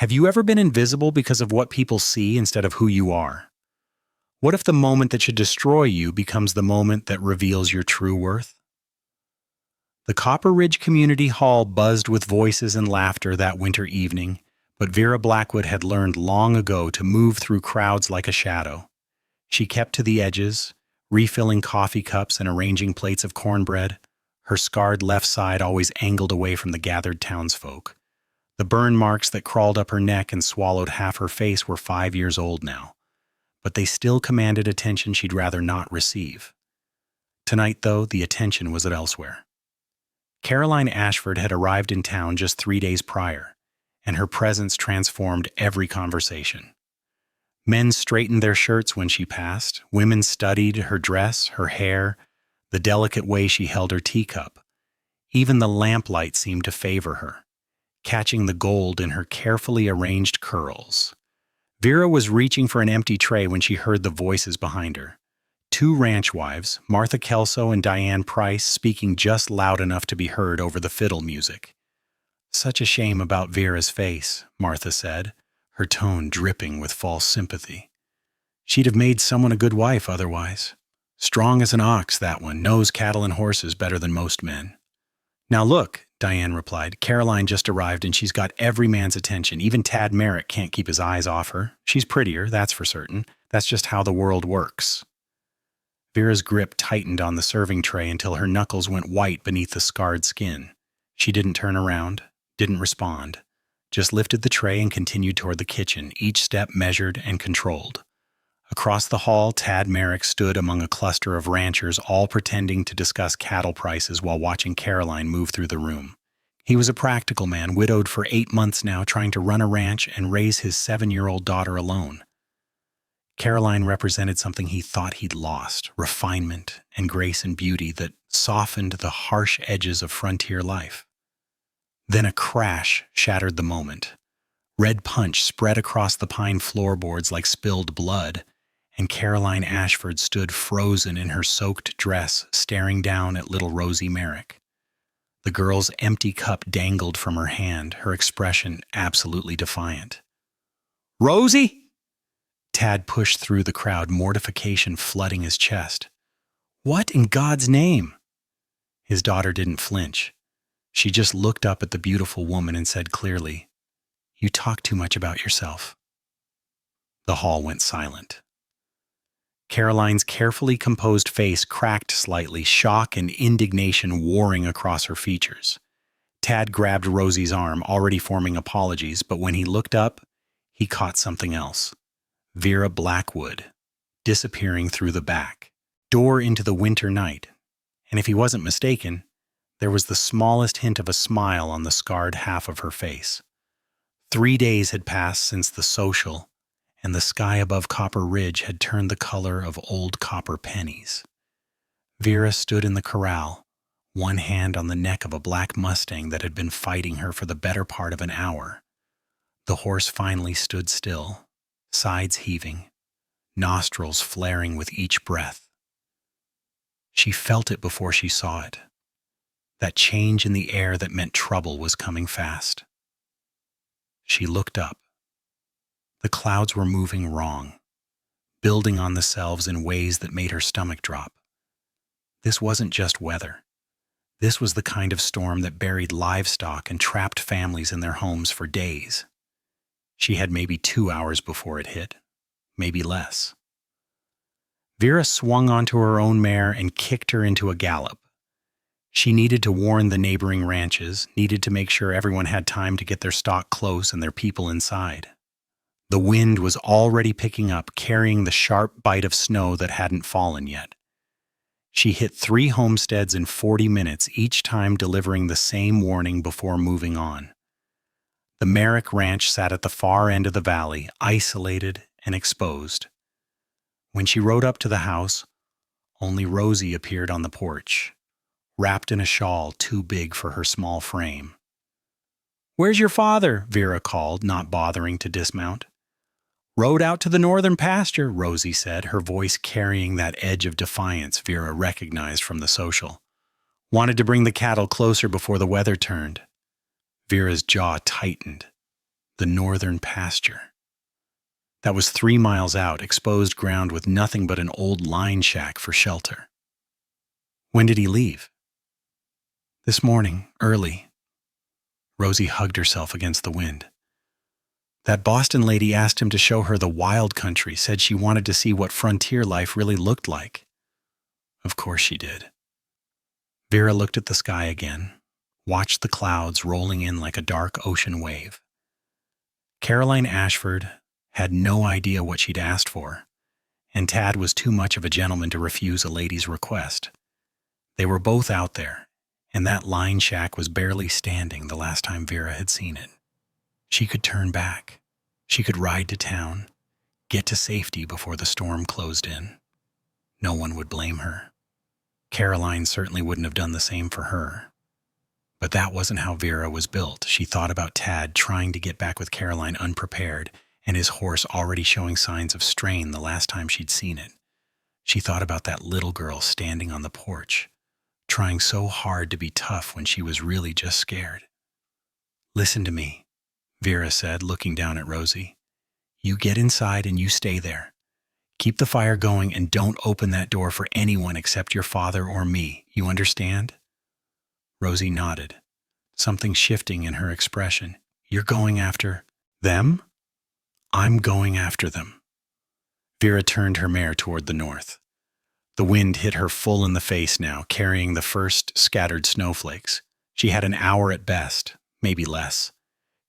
Have you ever been invisible because of what people see instead of who you are? What if the moment that should destroy you becomes the moment that reveals your true worth? The Copper Ridge Community Hall buzzed with voices and laughter that winter evening, but Vera Blackwood had learned long ago to move through crowds like a shadow. She kept to the edges, refilling coffee cups and arranging plates of cornbread, her scarred left side always angled away from the gathered townsfolk. The burn marks that crawled up her neck and swallowed half her face were 5 years old now, but they still commanded attention she'd rather not receive. Tonight, though, the attention was elsewhere. Caroline Ashford had arrived in town just 3 days prior, and her presence transformed every conversation. Men straightened their shirts when she passed, women studied her dress, her hair, the delicate way she held her teacup. Even the lamplight seemed to favor her, catching the gold in her carefully arranged curls. Vera was reaching for an empty tray when she heard the voices behind her. 2 ranch wives, Martha Kelso and Diane Price, speaking just loud enough to be heard over the fiddle music. "Such a shame about Vera's face," Martha said, her tone dripping with false sympathy. "She'd have made someone a good wife otherwise. Strong as an ox, that one, knows cattle and horses better than most men." "Now look," Diane replied, "Caroline just arrived and she's got every man's attention. Even Tad Merrick can't keep his eyes off her. She's prettier, that's for certain. That's just how the world works." Vera's grip tightened on the serving tray until her knuckles went white beneath the scarred skin. She didn't turn around, didn't respond, just lifted the tray and continued toward the kitchen, each step measured and controlled. Across the hall, Tad Merrick stood among a cluster of ranchers, all pretending to discuss cattle prices while watching Caroline move through the room. He was a practical man, widowed for 8 months now, trying to run a ranch and raise his 7-year-old daughter alone. Caroline represented something he thought he'd lost, refinement and grace and beauty that softened the harsh edges of frontier life. Then a crash shattered the moment. Red punch spread across the pine floorboards like spilled blood, and Caroline Ashford stood frozen in her soaked dress, staring down at little Rosie Merrick. The girl's empty cup dangled from her hand, her expression absolutely defiant. "Rosie!" Tad pushed through the crowd, mortification flooding his chest. "What in God's name?" His daughter didn't flinch. She just looked up at the beautiful woman and said clearly, "You talk too much about yourself." The hall went silent. Caroline's carefully composed face cracked slightly, shock and indignation warring across her features. Tad grabbed Rosie's arm, already forming apologies, but when he looked up, he caught something else. Vera Blackwood, disappearing through the back door into the winter night, and if he wasn't mistaken, there was the smallest hint of a smile on the scarred half of her face. 3 days had passed since the social, and the sky above Copper Ridge had turned the color of old copper pennies. Vera stood in the corral, one hand on the neck of a black Mustang that had been fighting her for the better part of an hour. The horse finally stood still, sides heaving, nostrils flaring with each breath. She felt it before she saw it. That change in the air that meant trouble was coming fast. She looked up. The clouds were moving wrong, building on themselves in ways that made her stomach drop. This wasn't just weather. This was the kind of storm that buried livestock and trapped families in their homes for days. She had maybe 2 hours before it hit, maybe less. Vera swung onto her own mare and kicked her into a gallop. She needed to warn the neighboring ranches, needed to make sure everyone had time to get their stock close and their people inside. The wind was already picking up, carrying the sharp bite of snow that hadn't fallen yet. She hit 3 homesteads in 40 minutes, each time delivering the same warning before moving on. The Merrick Ranch sat at the far end of the valley, isolated and exposed. When she rode up to the house, only Rosie appeared on the porch, wrapped in a shawl too big for her small frame. "Where's your father?" Vera called, not bothering to dismount. "Rode out to the northern pasture," Rosie said, her voice carrying that edge of defiance Vera recognized from the social. "Wanted to bring the cattle closer before the weather turned." Vera's jaw tightened. the northern pasture. That was 3 miles out, exposed ground with nothing but an old line shack for shelter. When did he leave? This morning, early. Rosie hugged herself against the wind. That Boston lady asked him to show her the wild country, said she wanted to see what frontier life really looked like. Of course she did. Vera looked at the sky again, watched the clouds rolling in like a dark ocean wave. Caroline Ashford had no idea what she'd asked for, and Tad was too much of a gentleman to refuse a lady's request. They were both out there, and that line shack was barely standing the last time Vera had seen it. She could turn back. She could ride to town, get to safety before the storm closed in. No one would blame her. Caroline certainly wouldn't have done the same for her. But that wasn't how Vera was built. She thought about Tad trying to get back with Caroline unprepared, and his horse already showing signs of strain the last time she'd seen it. She thought about that little girl standing on the porch, trying so hard to be tough when she was really just scared. Listen to me, Vera said, looking down at Rosie. You get inside and you stay there. Keep the fire going and don't open that door for anyone except your father or me. You understand? Rosie nodded, something shifting in her expression. You're going after them? I'm going after them. Vera turned her mare toward the north. The wind hit her full in the face now, carrying the first scattered snowflakes. She had an hour at best, maybe less.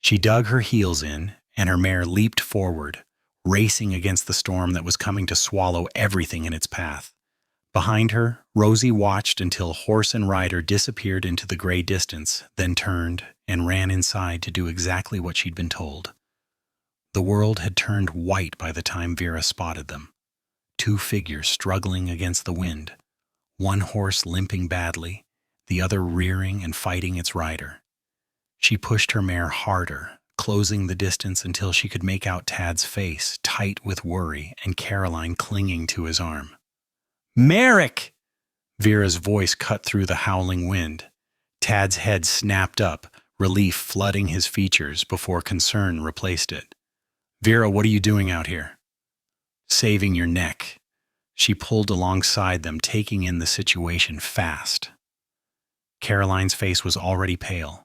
She dug her heels in, and her mare leaped forward, racing against the storm that was coming to swallow everything in its path. Behind her, Rosie watched until horse and rider disappeared into the gray distance, then turned and ran inside to do exactly what she'd been told. The world had turned white by the time Vera spotted them. 2 figures struggling against the wind, one horse limping badly, the other rearing and fighting its rider. She pushed her mare harder, closing the distance until she could make out Tad's face, tight with worry, and Caroline clinging to his arm. Merrick! Vera's voice cut through the howling wind. Tad's head snapped up, relief flooding his features before concern replaced it. Vera, what are you doing out here? Saving your neck. She pulled alongside them, taking in the situation fast. Caroline's face was already pale,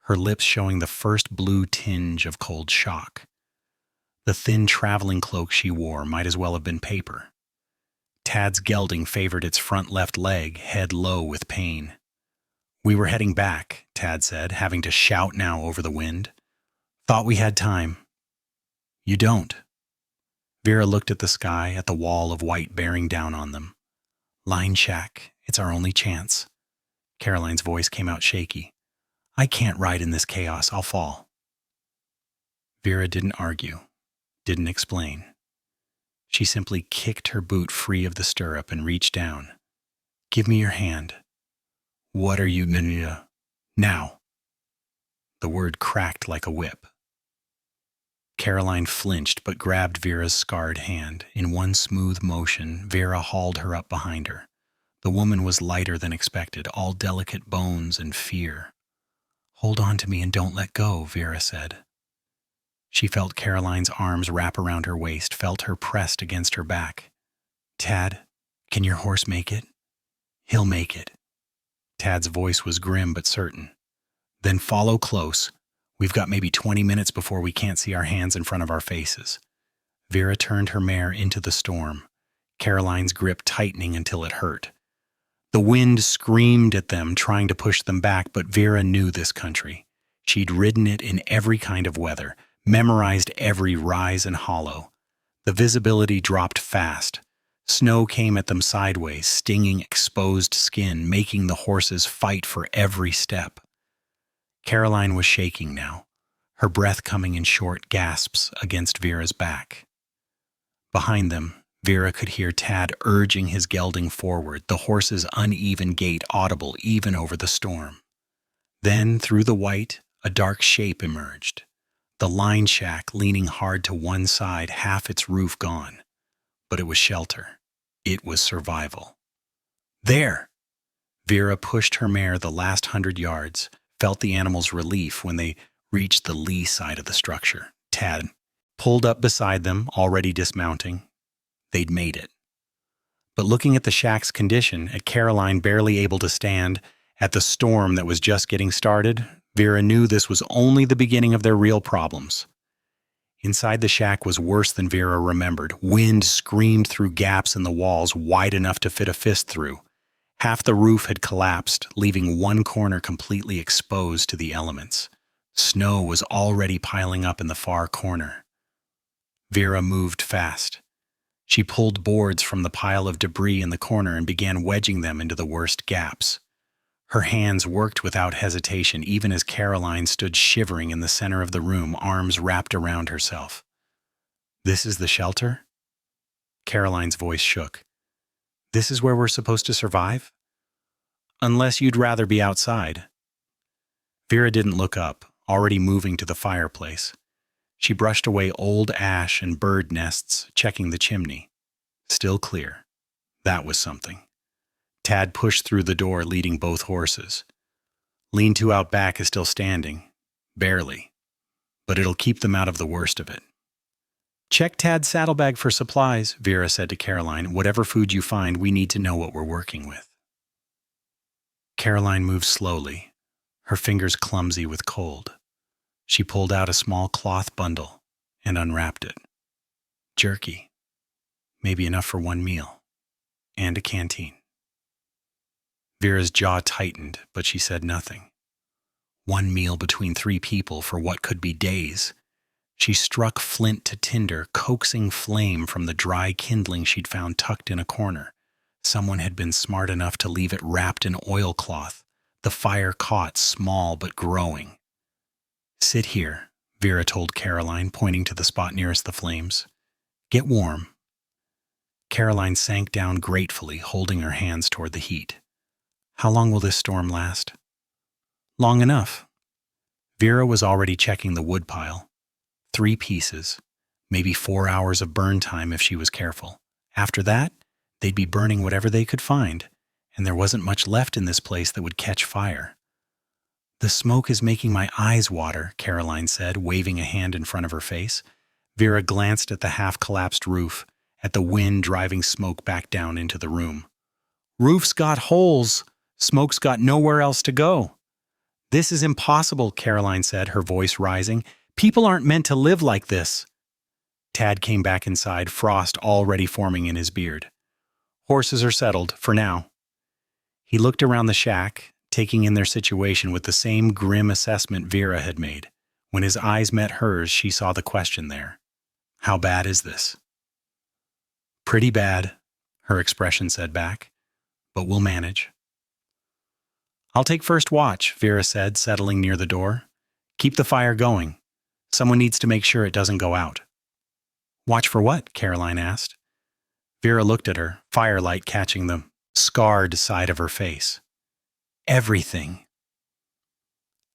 her lips showing the first blue tinge of cold shock. The thin traveling cloak she wore might as well have been paper. Tad's gelding favored its front left leg, head low with pain. We were heading back, Tad said, having to shout now over the wind. Thought we had time. You don't. Vera looked at the sky, at the wall of white bearing down on them. Line shack, it's our only chance. Caroline's voice came out shaky. I can't ride in this chaos, I'll fall. Vera didn't argue, didn't explain. She simply kicked her boot free of the stirrup and reached down. Give me your hand. What are you gonna? Now. The word cracked like a whip. Caroline flinched but grabbed Vera's scarred hand. In one smooth motion, Vera hauled her up behind her. The woman was lighter than expected, all delicate bones and fear. Hold on to me and don't let go, Vera said. She felt Caroline's arms wrap around her waist, felt her pressed against her back. Tad, can your horse make it? He'll make it. Tad's voice was grim but certain. Then follow close. We've got maybe 20 minutes before we can't see our hands in front of our faces. Vera turned her mare into the storm, Caroline's grip tightening until it hurt. The wind screamed at them, trying to push them back, but Vera knew this country. She'd ridden it in every kind of weather, memorized every rise and hollow. The visibility dropped fast. Snow came at them sideways, stinging exposed skin, making the horses fight for every step. Caroline was shaking now, her breath coming in short gasps against Vera's back. Behind them, Vera could hear Tad urging his gelding forward, the horse's uneven gait audible even over the storm. Then, through the white, a dark shape emerged. The line shack leaning hard to one side, half its roof gone. But it was shelter. It was survival. There! Vera pushed her mare the last 100 yards, felt the animal's relief when they reached the lee side of the structure. Tad pulled up beside them, already dismounting. They'd made it. But looking at the shack's condition, at Caroline barely able to stand, at the storm that was just getting started, Vera knew this was only the beginning of their real problems. Inside the shack was worse than Vera remembered. Wind screamed through gaps in the walls wide enough to fit a fist through. Half the roof had collapsed, leaving one corner completely exposed to the elements. Snow was already piling up in the far corner. Vera moved fast. She pulled boards from the pile of debris in the corner and began wedging them into the worst gaps. Her hands worked without hesitation, even as Caroline stood shivering in the center of the room, arms wrapped around herself. "This is the shelter?" Caroline's voice shook. "This is where we're supposed to survive? Unless you'd rather be outside." Vera didn't look up, already moving to the fireplace. She brushed away old ash and bird nests, checking the chimney. Still clear. That was something. Tad pushed through the door, leading both horses. Lean-to out back is still standing. Barely. But it'll keep them out of the worst of it. "Check Tad's saddlebag for supplies," Vera said to Caroline. "Whatever food you find, we need to know what we're working with." Caroline moved slowly, her fingers clumsy with cold. She pulled out a small cloth bundle and unwrapped it. Jerky. Maybe enough for one meal. And a canteen. Vera's jaw tightened, but she said nothing. One meal between 3 people for what could be days. She struck flint to tinder, coaxing flame from the dry kindling she'd found tucked in a corner. Someone had been smart enough to leave it wrapped in oilcloth. The fire caught, small but growing. "Sit here," Vera told Caroline, pointing to the spot nearest the flames. "Get warm." Caroline sank down gratefully, holding her hands toward the heat. "How long will this storm last?" "Long enough." Vera was already checking the woodpile. 3 pieces, maybe 4 hours of burn time if she was careful. After that, they'd be burning whatever they could find, and there wasn't much left in this place that would catch fire. "The smoke is making my eyes water," Caroline said, waving a hand in front of her face. Vera glanced at the half-collapsed roof, at the wind driving smoke back down into the room. "Roof's got holes. Smoke's got nowhere else to go." "This is impossible," Caroline said, her voice rising. "People aren't meant to live like this." Tad came back inside, frost already forming in his beard. "Horses are settled, for now." He looked around the shack, taking in their situation with the same grim assessment Vera had made. When his eyes met hers, she saw the question there. "How bad is this?" "Pretty bad," her expression said back. "But we'll manage." "I'll take first watch," Vera said, settling near the door. "Keep the fire going. Someone needs to make sure it doesn't go out." "Watch for what?" Caroline asked. Vera looked at her, firelight catching the scarred side of her face. "Everything."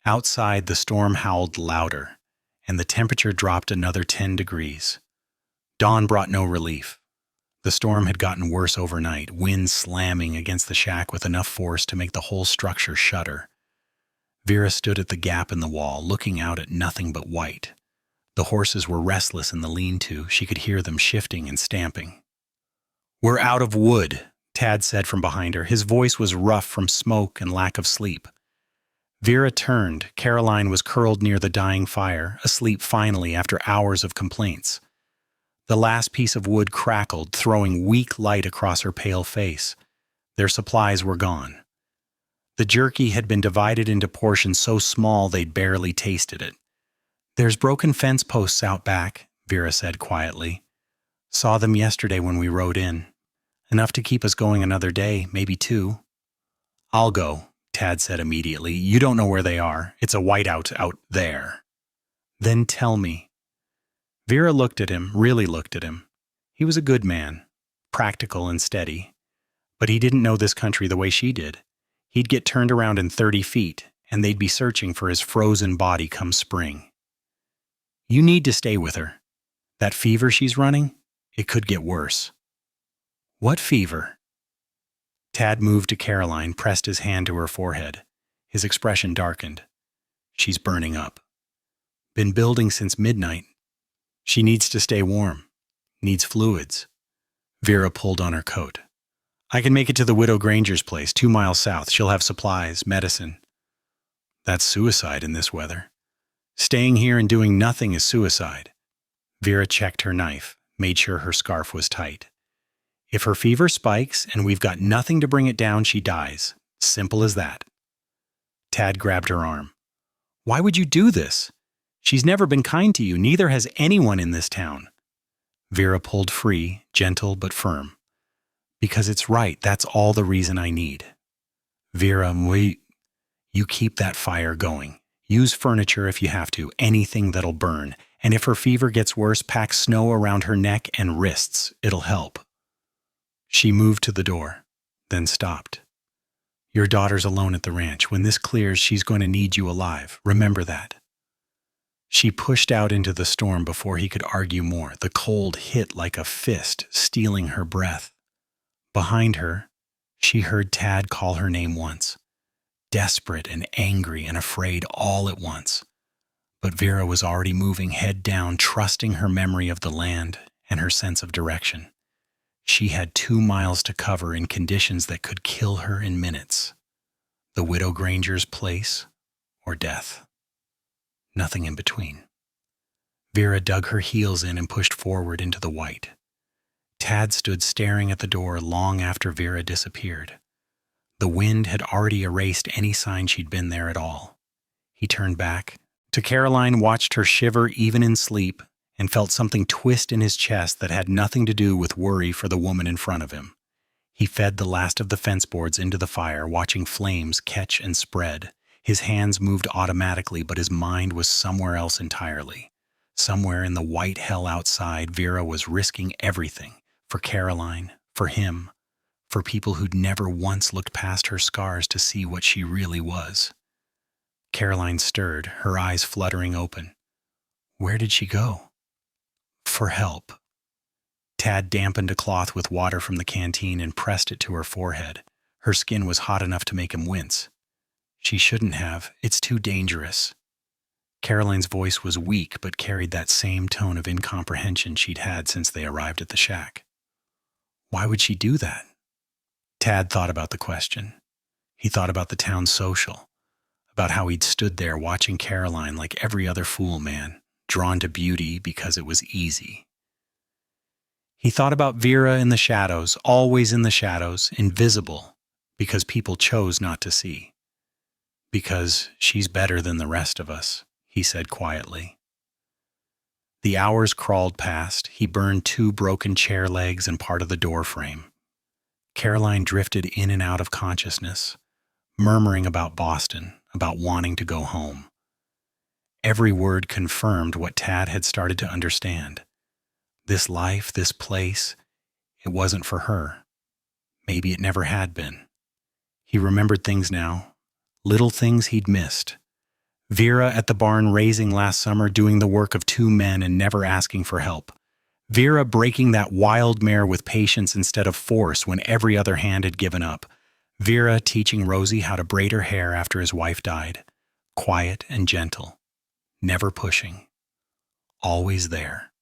Outside, the storm howled louder, and the temperature dropped another 10 degrees. Dawn brought no relief. The storm had gotten worse overnight, wind slamming against the shack with enough force to make the whole structure shudder. Vera stood at the gap in the wall, looking out at nothing but white. The horses were restless in the lean-to. She could hear them shifting and stamping. "We're out of wood," Tad said from behind her. His voice was rough from smoke and lack of sleep. Vera turned. Caroline was curled near the dying fire, asleep finally after hours of complaints. The last piece of wood crackled, throwing weak light across her pale face. Their supplies were gone. The jerky had been divided into portions so small they'd barely tasted it. "There's broken fence posts out back," Vera said quietly. "Saw them yesterday when we rode in. Enough to keep us going another day, maybe 2. "I'll go," Tad said immediately. "You don't know where they are. It's a whiteout out there." "Then tell me." Vera looked at him, really looked at him. He was a good man, practical and steady. But he didn't know this country the way she did. He'd get turned around in 30 feet, and they'd be searching for his frozen body come spring. "You need to stay with her. That fever she's running, it could get worse." "What fever?" Tad moved to Caroline, pressed his hand to her forehead. His expression darkened. "She's burning up." Been building since midnight. She needs to stay warm. Needs fluids. Vera pulled on her coat. I can make it to the Widow Granger's place, 2 miles south. She'll have supplies, medicine. That's suicide in this weather. Staying here and doing nothing is suicide. Vera checked her knife, made sure her scarf was tight. If her fever spikes and we've got nothing to bring it down, she dies. Simple as that. Tad grabbed her arm. Why would you do this? She's never been kind to you, neither has anyone in this town. Vera pulled free, gentle but firm. Because it's right, that's all the reason I need. Vera, you keep that fire going. Use furniture if you have to, anything that'll burn. And if her fever gets worse, pack snow around her neck and wrists. It'll help. She moved to the door, then stopped. Your daughter's alone at the ranch. When this clears, she's going to need you alive. Remember that. She pushed out into the storm before he could argue more. The cold hit like a fist, stealing her breath. Behind her, she heard Tad call her name once. Desperate and angry and afraid all at once. But Vera was already moving head down, trusting her memory of the land and her sense of direction. She had 2 miles to cover in conditions that could kill her in minutes. The Widow Granger's place or death. Nothing in between. Vera dug her heels in and pushed forward into the white. Tad stood staring at the door long after Vera disappeared. The wind had already erased any sign she'd been there at all. He turned back. To Caroline, watched her shiver even in sleep, and felt something twist in his chest that had nothing to do with worry for the woman in front of him. He fed the last of the fence boards into the fire, watching flames catch and spread. His hands moved automatically, but his mind was somewhere else entirely. Somewhere in the white hell outside, Vera was risking everything. For Caroline, for him, for people who'd never once looked past her scars to see what she really was. Caroline stirred, her eyes fluttering open. Where did she go? For help. Tad dampened a cloth with water from the canteen and pressed it to her forehead. Her skin was hot enough to make him wince. She shouldn't have. It's too dangerous. Caroline's voice was weak but carried that same tone of incomprehension she'd had since they arrived at the shack. Why would she do that? Tad thought about the question. He thought about the town social, about how he'd stood there watching Caroline like every other fool man, drawn to beauty because it was easy. He thought about Vera in the shadows, always in the shadows, invisible, because people chose not to see. Because she's better than the rest of us, he said quietly. The hours crawled past. He burned 2 broken chair legs and part of the door frame. Caroline drifted in and out of consciousness, murmuring about Boston, about wanting to go home. Every word confirmed what Tad had started to understand. This life, this place, it wasn't for her. Maybe it never had been. He remembered things now, little things he'd missed. Vera at the barn raising last summer, doing the work of 2 men and never asking for help. Vera breaking that wild mare with patience instead of force when every other hand had given up. Vera teaching Rosie how to braid her hair after his wife died. Quiet and gentle, never pushing, always there,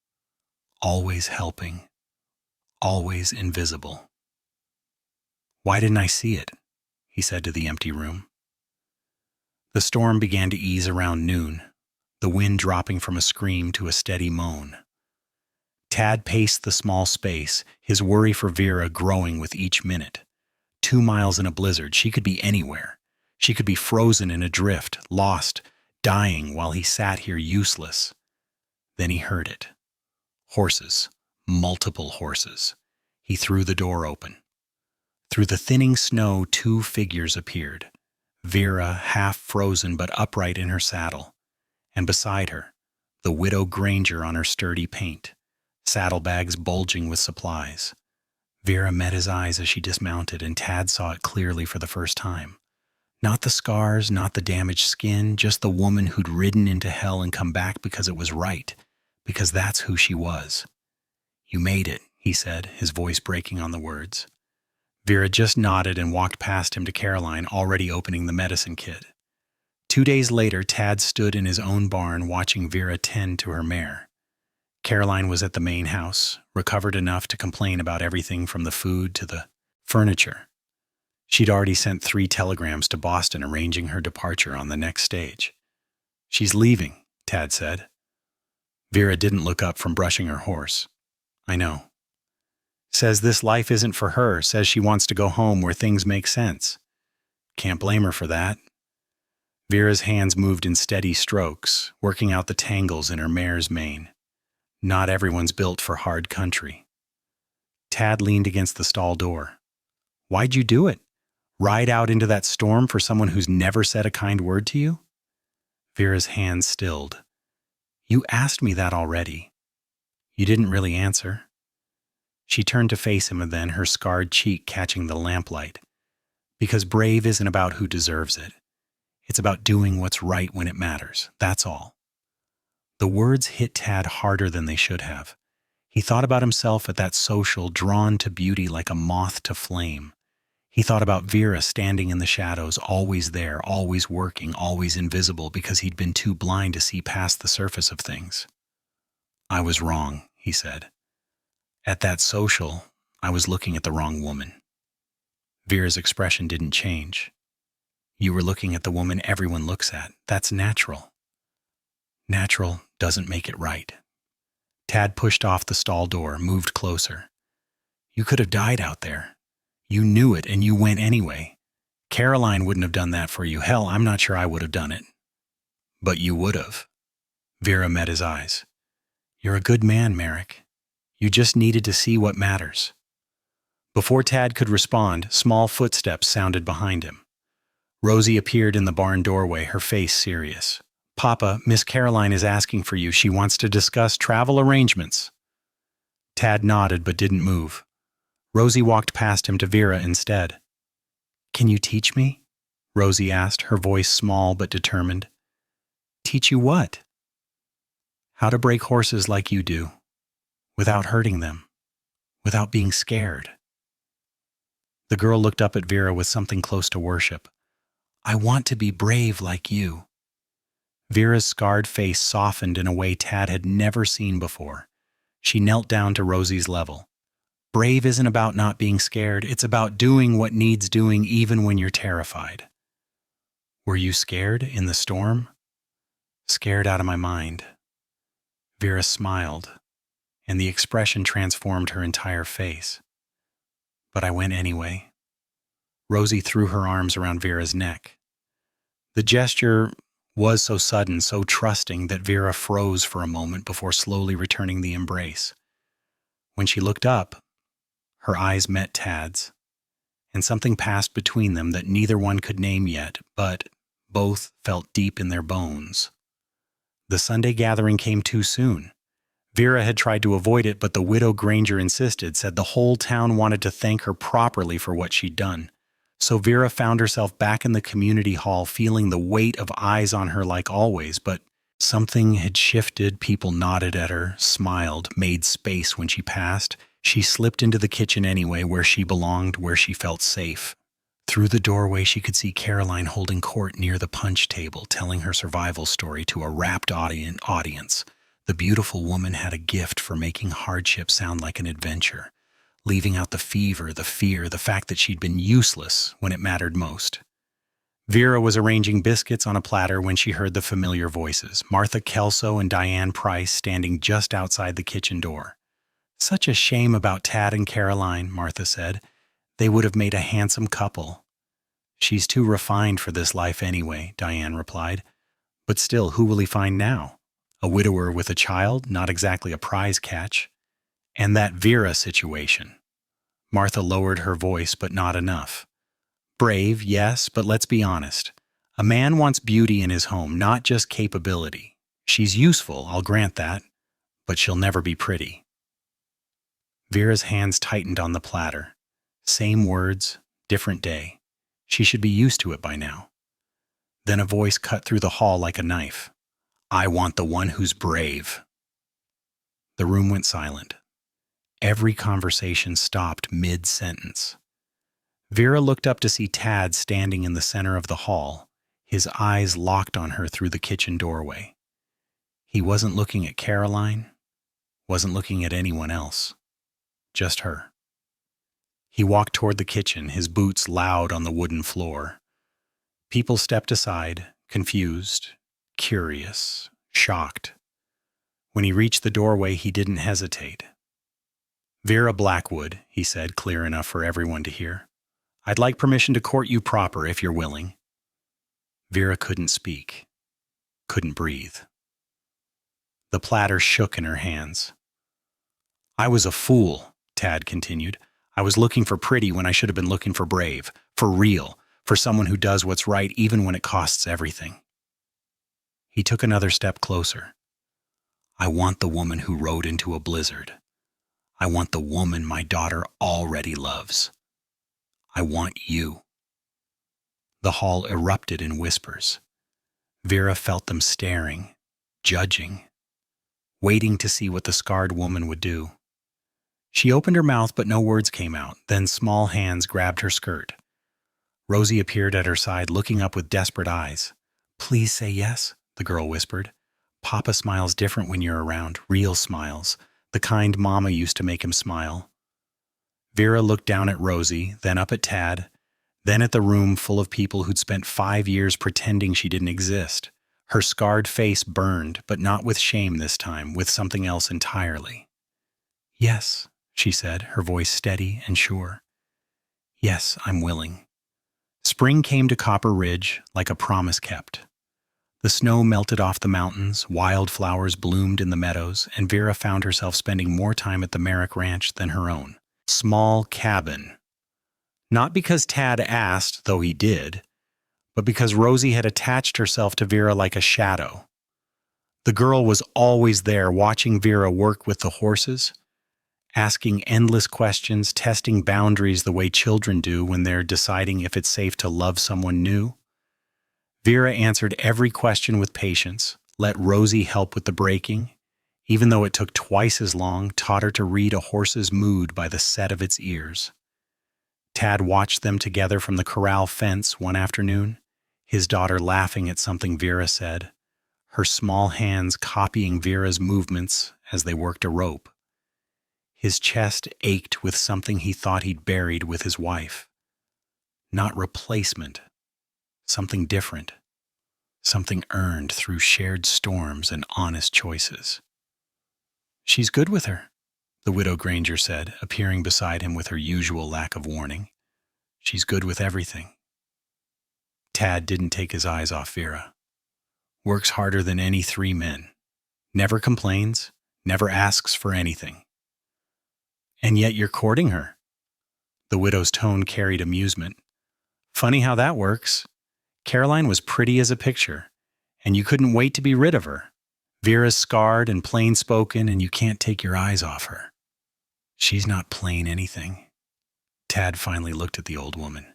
always helping, always invisible. Why didn't I see it? He said to the empty room. The storm began to ease around noon, the wind dropping from a scream to a steady moan. Tad paced the small space, his worry for Vera growing with each minute. 2 miles in a blizzard, she could be anywhere. She could be frozen in a drift, lost, dying while he sat here useless. Then he heard it. Horses, multiple horses. He threw the door open. Through the thinning snow, 2 figures appeared. Vera, half frozen but upright in her saddle, and beside her, the Widow Granger on her sturdy paint, saddlebags bulging with supplies. Vera met his eyes as she dismounted, and Tad saw it clearly for the first time. Not the scars, not the damaged skin, just the woman who'd ridden into hell and come back because it was right, because that's who she was. You made it, he said, his voice breaking on the words. Vera just nodded and walked past him to Caroline, already opening the medicine kit. 2 days later, Tad stood in his own barn watching Vera tend to her mare. Caroline was at the main house, recovered enough to complain about everything from the food to the furniture. She'd already sent 3 telegrams to Boston arranging her departure on the next stage. "She's leaving," Tad said. Vera didn't look up from brushing her horse. "I know." "Says this life isn't for her, says she wants to go home where things make sense." "Can't blame her for that." Vera's hands moved in steady strokes, working out the tangles in her mare's mane. Not everyone's built for hard country. Tad leaned against the stall door. "Why'd you do it? Ride out into that storm for someone who's never said a kind word to you?" Vera's hands stilled. "You asked me that already." "You didn't really answer." She turned to face him and then, her scarred cheek catching the lamplight. "Because brave isn't about who deserves it. It's about doing what's right when it matters. That's all." The words hit Tad harder than they should have. He thought about himself at that social, drawn to beauty like a moth to flame. He thought about Vera standing in the shadows, always there, always working, always invisible because he'd been too blind to see past the surface of things. "I was wrong," he said. "At that social, I was looking at the wrong woman." Vera's expression didn't change. "You were looking at the woman everyone looks at. That's natural." "Natural doesn't make it right." Tad pushed off the stall door, moved closer. "You could have died out there. You knew it and you went anyway. Caroline wouldn't have done that for you. Hell, I'm not sure I would have done it." "But you would have." Vera met his eyes. "You're a good man, Merrick. You just needed to see what matters." Before Tad could respond, small footsteps sounded behind him. Rosie appeared in the barn doorway, her face serious. "Papa, Miss Caroline is asking for you. She wants to discuss travel arrangements." Tad nodded but didn't move. Rosie walked past him to Vera instead. "Can you teach me?" Rosie asked, her voice small but determined. "Teach you what?" "How to break horses like you do, without hurting them, without being scared." The girl looked up at Vera with something close to worship. "I want to be brave like you." Vera's scarred face softened in a way Tad had never seen before. She knelt down to Rosie's level. "Brave isn't about not being scared. It's about doing what needs doing even when you're terrified." "Were you scared in the storm?" "Scared out of my mind." Vera smiled, and the expression transformed her entire face. "But I went anyway." Rosie threw her arms around Vera's neck. The gesture was so sudden, so trusting, that Vera froze for a moment before slowly returning the embrace. When she looked up, her eyes met Tad's, and something passed between them that neither one could name yet, but both felt deep in their bones. The Sunday gathering came too soon. Vera had tried to avoid it, but the widow Granger insisted, said the whole town wanted to thank her properly for what she'd done. So Vera found herself back in the community hall, feeling the weight of eyes on her like always, but something had shifted. People nodded at her, smiled, made space when she passed. She slipped into the kitchen anyway, where she belonged, where she felt safe. Through the doorway, she could see Caroline holding court near the punch table, telling her survival story to a rapt audience. The beautiful woman had a gift for making hardship sound like an adventure, leaving out the fever, the fear, the fact that she'd been useless when it mattered most. Vera was arranging biscuits on a platter when she heard the familiar voices, Martha Kelso and Diane Price standing just outside the kitchen door. "Such a shame about Tad and Caroline," Martha said. "They would have made a handsome couple." "She's too refined for this life anyway," Diane replied. "But still, who will he find now? A widower with a child, not exactly a prize catch. And that Vera situation." Martha lowered her voice, but not enough. "Brave, yes, but let's be honest. A man wants beauty in his home, not just capability. She's useful, I'll grant that, but she'll never be pretty." Vera's hands tightened on the platter. Same words, different day. She should be used to it by now. Then a voice cut through the hall like a knife. "I want the one who's brave." The room went silent. Every conversation stopped mid-sentence. Vera looked up to see Tad standing in the center of the hall, His eyes locked on her through the kitchen doorway. He wasn't looking at Caroline, wasn't looking at anyone else, just her. He walked toward the kitchen, his boots loud on the wooden floor. People stepped aside, confused, curious, shocked. When he reached the doorway, he didn't hesitate. "Vera Blackwood," he said, clear enough for everyone to hear. "I'd like permission to court you proper, if you're willing." Vera couldn't speak, couldn't breathe. The platter shook in her hands. "I was a fool," Tad continued. "I was looking for pretty when I should have been looking for brave, for real, for someone who does what's right even when it costs everything." He took another step closer. "I want the woman who rode into a blizzard. I want the woman my daughter already loves. I want you." The hall erupted in whispers. Vera felt them staring, judging, waiting to see what the scarred woman would do. She opened her mouth, but no words came out. Then small hands grabbed her skirt. Rosie appeared at her side, looking up with desperate eyes. "Please say yes," the girl whispered. "Papa smiles different when you're around, real smiles, the kind Mama used to make him smile." Vera looked down at Rosie, then up at Tad, then at the room full of people who'd spent 5 years pretending she didn't exist. Her scarred face burned, but not with shame this time, with something else entirely. "Yes," she said, her voice steady and sure. "Yes, I'm willing." Spring came to Copper Ridge like a promise kept. The snow melted off the mountains, wildflowers bloomed in the meadows, and Vera found herself spending more time at the Merrick Ranch than her own small cabin. Not because Tad asked, though he did, but because Rosie had attached herself to Vera like a shadow. The girl was always there, watching Vera work with the horses, asking endless questions, testing boundaries the way children do when they're deciding if it's safe to love someone new. Vera answered every question with patience, let Rosie help with the breaking, even though it took twice as long, taught her to read a horse's mood by the set of its ears. Tad watched them together from the corral fence one afternoon, his daughter laughing at something Vera said, her small hands copying Vera's movements as they worked a rope. His chest ached with something he thought he'd buried with his wife. Not replacement, something different, something earned through shared storms and honest choices. "She's good with her," the widow Granger said, appearing beside him with her usual lack of warning. "She's good with everything." Tad didn't take his eyes off Vera. "Works harder than any 3 men. Never complains, never asks for anything." "And yet you're courting her." The widow's tone carried amusement. "Funny how that works. Caroline was pretty as a picture, and you couldn't wait to be rid of her. Vera's scarred and plain-spoken, and you can't take your eyes off her." "She's not plain anything." Tad finally looked at the old woman.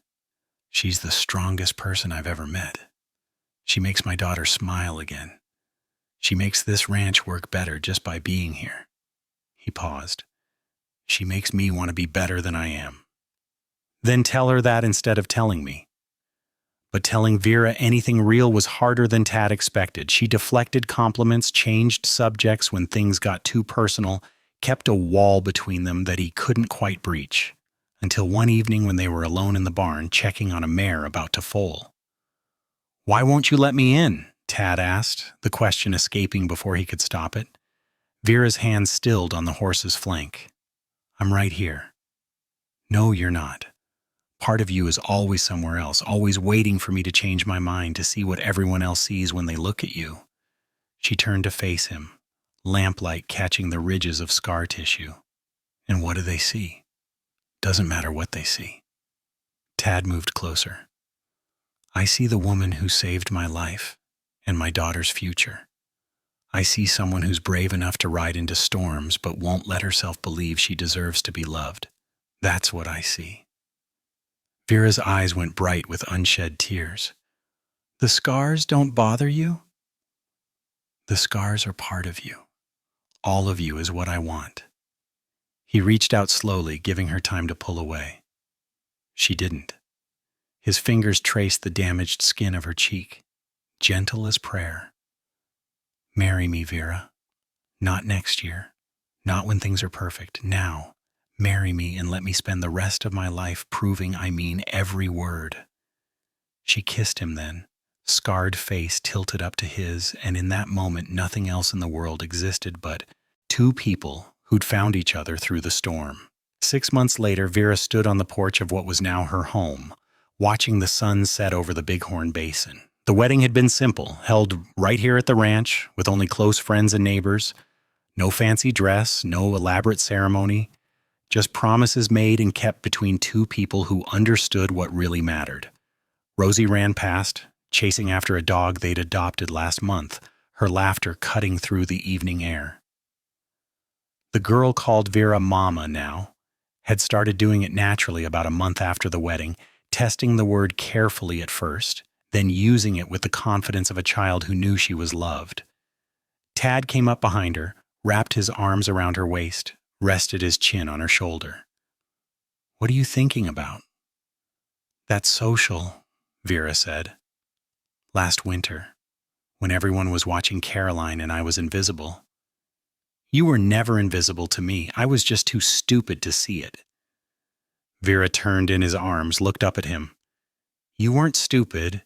"She's the strongest person I've ever met. She makes my daughter smile again. She makes this ranch work better just by being here." He paused. "She makes me want to be better than I am." "Then tell her that instead of telling me." But telling Vera anything real was harder than Tad expected. She deflected compliments, changed subjects when things got too personal, kept a wall between them that he couldn't quite breach, until one evening when they were alone in the barn, checking on a mare about to foal. "Why won't you let me in?" Tad asked, the question escaping before he could stop it. Vera's hand stilled on the horse's flank. "I'm right here." "No, you're not. Part of you is always somewhere else, always waiting for me to change my mind, to see what everyone else sees when they look at you." She turned to face him, lamplight catching the ridges of scar tissue. "And what do they see?" "Doesn't matter what they see." Tad moved closer. "I see the woman who saved my life and my daughter's future. I see someone who's brave enough to ride into storms but won't let herself believe she deserves to be loved. That's what I see." Vera's eyes went bright with unshed tears. "The scars don't bother you?" "The scars are part of you. All of you is what I want." He reached out slowly, giving her time to pull away. She didn't. His fingers traced the damaged skin of her cheek, gentle as prayer. Marry me, Vera. Not next year. Not when things are perfect. Now. Marry me and let me spend the rest of my life proving I mean every word. She kissed him then, scarred face tilted up to his, and in that moment nothing else in the world existed but two people who'd found each other through the storm. 6 months later, Vera stood on the porch of what was now her home, watching the sun set over the Bighorn Basin. The wedding had been simple, held right here at the ranch, with only close friends and neighbors. No fancy dress, no elaborate ceremony, just promises made and kept between two people who understood what really mattered. Rosie ran past, chasing after a dog they'd adopted last month, her laughter cutting through the evening air. The girl called Vera Mama now, had started doing it naturally about a month after the wedding, testing the word carefully at first, then using it with the confidence of a child who knew she was loved. Tad came up behind her, wrapped his arms around her waist, rested his chin on her shoulder. "What are you thinking about?" "That social," Vera said. "Last winter, when everyone was watching Caroline and I was invisible." "You were never invisible to me. I was just too stupid to see it." Vera turned in his arms, looked up at him. "You weren't stupid.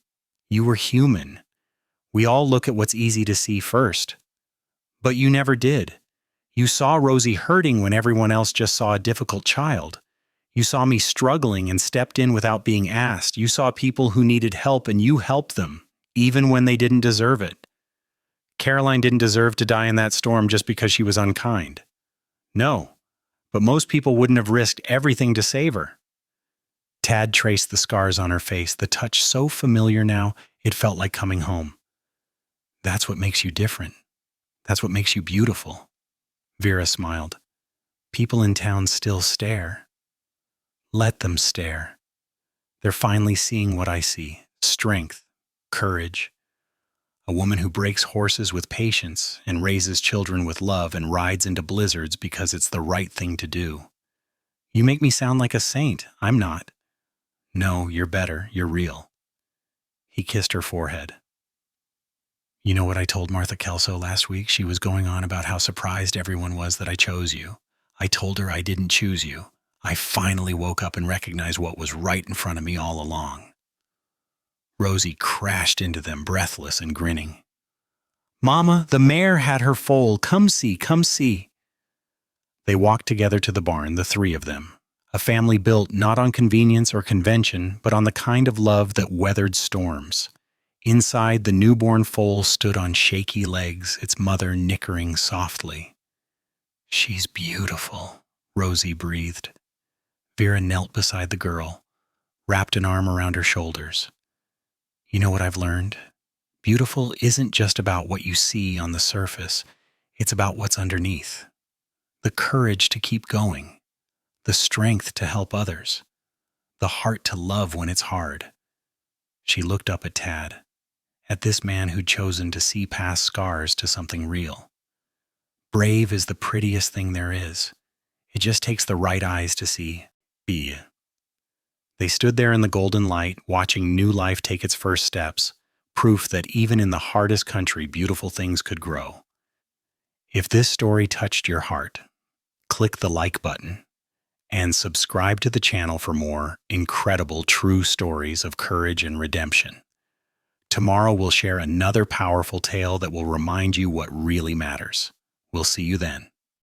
You were human. We all look at what's easy to see first. But you never did. You saw Rosie hurting when everyone else just saw a difficult child. You saw me struggling and stepped in without being asked. You saw people who needed help and you helped them, even when they didn't deserve it. Caroline didn't deserve to die in that storm just because she was unkind. No, but most people wouldn't have risked everything to save her." Tad traced the scars on her face, the touch so familiar now it felt like coming home. "That's what makes you different. That's what makes you beautiful." Vera smiled. "People in town still stare. Let them stare. They're finally seeing what I see. Strength, courage. A woman who breaks horses with patience and raises children with love and rides into blizzards because it's the right thing to do. You make me sound like a saint. I'm not." "No, you're better. You're real." He kissed her forehead. "You know what I told Martha Kelso last week? She was going on about how surprised everyone was that I chose you. I told her I didn't choose you. I finally woke up and recognized what was right in front of me all along." Rosie crashed into them, breathless and grinning. "Mama, the mare had her foal. Come see, come see." They walked together to the barn, the three of them. A family built not on convenience or convention, but on the kind of love that weathered storms. Inside, the newborn foal stood on shaky legs, its mother nickering softly. "She's beautiful," Rosie breathed. Vera knelt beside the girl, wrapped an arm around her shoulders. "You know what I've learned? Beautiful isn't just about what you see on the surface. It's about what's underneath. The courage to keep going, the strength to help others, the heart to love when it's hard." She looked up at Tad, at this man who'd chosen to see past scars to something real. Brave is the prettiest thing there is. It just takes the right eyes to see. Be. They stood there in the golden light, watching new life take its first steps, proof that even in the hardest country, beautiful things could grow. If this story touched your heart, click the like button and subscribe to the channel for more incredible true stories of courage and redemption. Tomorrow we'll share another powerful tale that will remind you what really matters. We'll see you then.